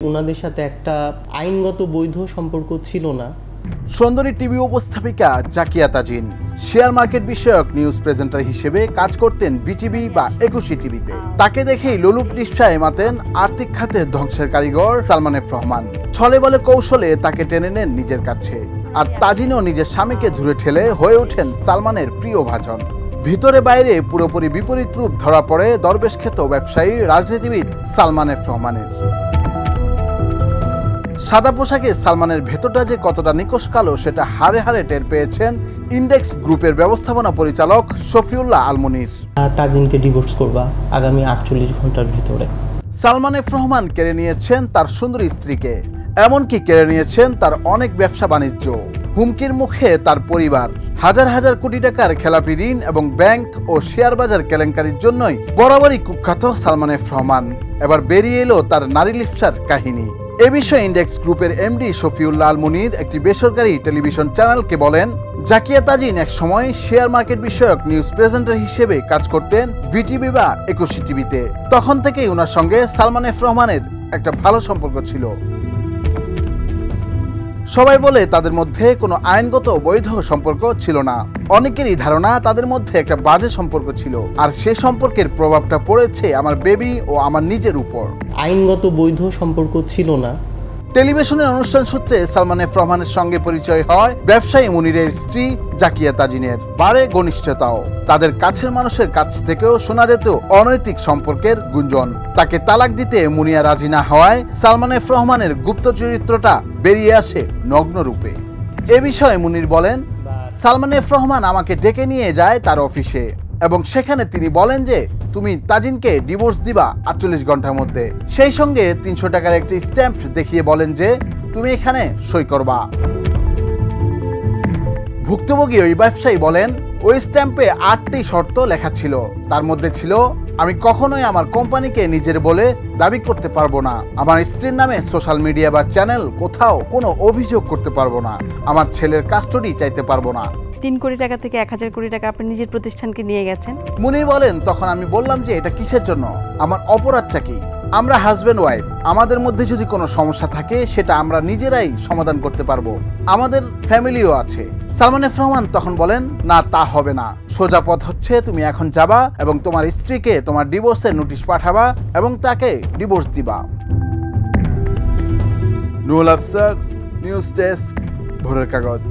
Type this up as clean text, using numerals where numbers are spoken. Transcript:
ওনাদের সাথে একটা আইনগত বৈধ সম্পর্ক ছিল না। সুন্দরী টিভি উপস্থাপিকা জাকিয়া তাজিন শেয়ার মার্কেট বিষয়ক নিউজ প্রেজেন্টার হিসেবে কাজ করতেন বিটিভি বা 21 টিভিতে। তাকে দেখেই লোলুপ নিশ্চয় মাতেন আর্থিক খাতে ধ্বংসের কারিগর সালমান এফ রহমান। ছলে বলে কৌশলে তাকে টেনে নেন নিজের কাছে, আর তাজিনও নিজের স্বামীকে ধরে ঠেলে হয়ে ওঠেন সালমানের প্রিয় ভাজন। ভিতরে বাইরে পুরোপুরি বিপরীত রূপ ধরা পড়ে দরবেশ খ্যাত ব্যবসায়ী রাজনীতিবিদ সালমান এফ রহমানের। সাদা পোশাকে সালমানের ভেতরটা যে কতটা নিকশ কালো সেটা হাড়ে হাড়ে টের পেয়েছেন ইন্ডেক্স গ্রুপের ব্যবস্থাপনা পরিচালক শফিউল্লাহ আল মুনির। তাজিনকে ডিভোর্স করবা আগামী 48 ঘন্টার ভিতরে। সালমান এফ রহমান কেড়ে নিয়েছেন তার সুন্দরী স্ত্রীকে, এমনকি কেড়ে নিয়েছেন তার অনেক ব্যবসা বাণিজ্য। হুমকির মুখে তার পরিবার। হাজার হাজার কোটি টাকার খেলাপি ঋণ এবং ব্যাংক ও শেয়ার বাজার কেলেঙ্কারির জন্যই বরাবরই কুখ্যাত সালমান এফ রহমান। এবার বেরিয়ে এলো তার নারী লিপ্সার কাহিনী। এ বিষয়ে ইন্ডেক্স গ্রুপের এমডি শফিউল্লাহ আল মুনির একটি বেসরকারি টেলিভিশন চ্যানেলকে বলেন, জাকিয়া তাজিন এক সময় শেয়ার মার্কেট বিষয়ক নিউজ প্রেজেন্টার হিসেবে কাজ করতেন বিটিভি বা 21 টিভিতে। তখন থেকেই ওনার সঙ্গে সালমান এফ রহমানের একটা ভালো সম্পর্ক ছিল। সবাই বলে তাদের মধ্যে কোনো আইনগত বৈধ সম্পর্ক ছিল না। অনেকেরই ধারণা তাদের মধ্যে একটা বাজে সম্পর্ক ছিল, আর সে সম্পর্কের প্রভাবটা পড়েছে আমার বেবি ও আমার নিজের উপর। আইনগত বৈধ সম্পর্ক ছিল না। টেলিভিশনের অনুষ্ঠান সূত্রে সালমান এফ রহমানের সঙ্গে পরিচয় হয় ব্যবসায়ী মুনিরের স্ত্রী জাকিয়া তাজিনের। বাড়ে ঘনিষ্ঠতাও। তাদের কাছের মানুষের কাছ থেকেও শোনা যেত অনৈতিক সম্পর্কের গুঞ্জন। তাকে তালাক দিতে মুনিয়া রাজি না হওয়ায় সালমান এফ রহমানের গুপ্ত চরিত্রটা বেরিয়ে আসে নগ্ন রূপে। এ বিষয়ে মুনির বলেন, সালমান এফ রহমান আমাকে ডেকে নিয়ে যায় তার অফিসে এবং সেখানে তিনি বলেন যে তুমি তাজিনকে ডিভোর্স দিবা 48 ঘন্টার মধ্যে। সেই সঙ্গে 300 টাকার একটি স্ট্যাম্প দেখিয়ে বলেন যে তুমি এখানে সই করবা। ভুক্তভোগী ওই ব্যবসায়ী বলেন, ওই স্ট্যাম্পে 8টি শর্ত লেখা ছিল। তার মধ্যে ছিল, আমি কখনোই আমার কোম্পানিকে নিজের বলে দাবি করতে পারবো না, আমার স্ত্রীর নামে সোশ্যাল মিডিয়া বা চ্যানেল কোথাও কোনো অভিযোগ করতে পারবো না, আমার ছেলের কাস্টডি চাইতে পারবো না। 3 কোটি টাকা থেকে 1000 কোটি টাকা আপনি নিজের প্রতিষ্ঠানকে নিয়ে গেছেন। মুনির বলেন, তখন আমি বললাম যে এটা কিসের জন্য, আমার অপরাধটা কি? আমরা হাজব্যান্ড ওয়াইফ, আমাদের মধ্যে যদি কোনো সমস্যা থাকে সেটা আমরা নিজেরাই সমাধান করতে পারবো, আমাদের ফ্যামিলিও আছে। সালমান এফ রহমান তখন বলেন, না তা হবে না, সোজা পথ হচ্ছে তুমি এখন যাবা এবং তোমার স্ত্রীকে তোমার ডিভোর্সের নোটিশ পাঠাবা এবং তাকে ডিভোর্স দিবা। নুরুল আফসার, নিউজ ডেস্ক, ভোরের কাগজ।